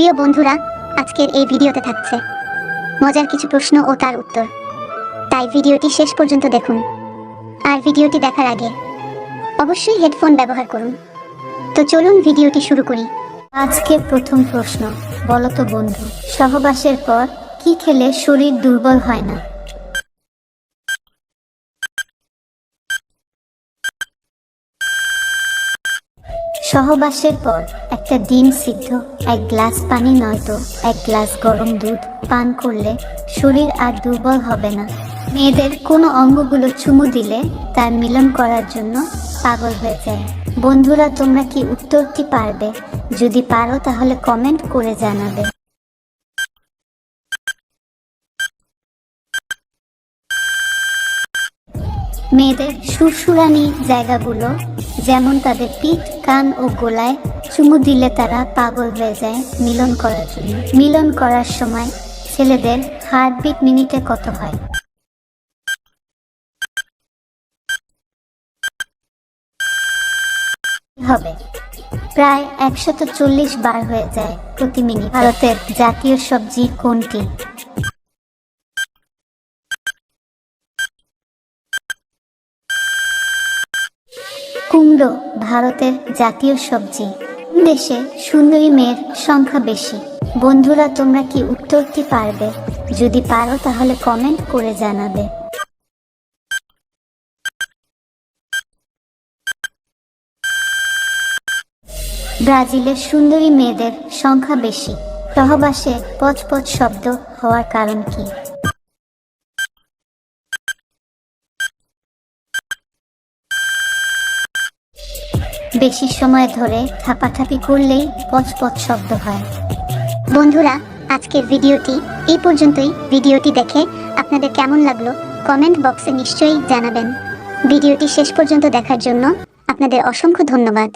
প্রিয় বন্ধুরা, আজকের এই ভিডিওতে থাকছে মজার কিছু প্রশ্ন ও তার উত্তর। তাই ভিডিওটি শেষ পর্যন্ত দেখুন। আর ভিডিওটি দেখার আগে অবশ্যই হেডফোন ব্যবহার করুন। তো চলুন ভিডিওটি শুরু করি। আজকের প্রথম প্রশ্ন, বলো তো বন্ধু, সহবাসের পর কি খেলে শরীর দুর্বল হয় না? সহবাসের পর একটা ডিম সিদ্ধ, 1 গ্লাস পানি নয়তো 1 গ্লাস গরম দুধ পান করলে শরীর আর দুর্বল হবে না। মেয়েদের কোনো অঙ্গগুলো চুমু দিলে তার মিলন করার জন্য পাগল হয়ে যায়। বন্ধুরা, তোমরা কি উত্তরটি পারবে? যদি পারো তাহলে কমেন্ট করে জানাবে। মেয়েদের সুরসুরানি জায়গাগুলো, যেমন তাদের পিঠ, কান ও গলায় চুমু দিলে তারা পাগল হয়ে যায় মিলন করার জন্য। মিলন করার সময় ছেলেদের হার্টবিট মিনিটে কত হয়? হবে প্রায় 140 বার হয়ে যায় প্রতি মিনিট। ভারতের জাতীয় সবজি কোনটি? কুমড়ো ভারতের জাতীয় সবজি। দেশে সুন্দরী মেয়ের সংখ্যা বেশি? বন্ধুরা, তোমরা কি উত্তরটি পারবে? যদি পারো তাহলে কমেন্ট করে জানাবে। ব্রাজিলের সুন্দরী মেয়েদের সংখ্যা বেশি। সহবাসে পচপচ শব্দ হওয়ার কারণ কি? বেশি সময় ধরে ঠাপাঠাপি করলেই পচপচ শব্দ হয়। বন্ধুরা, আজকের ভিডিওটি এই পর্যন্তই। ভিডিওটি দেখে আপনাদের কেমন লাগলো কমেন্ট বক্সে নিশ্চয়ই জানাবেন। ভিডিওটি শেষ পর্যন্ত দেখার জন্য আপনাদের অসংখ্য ধন্যবাদ।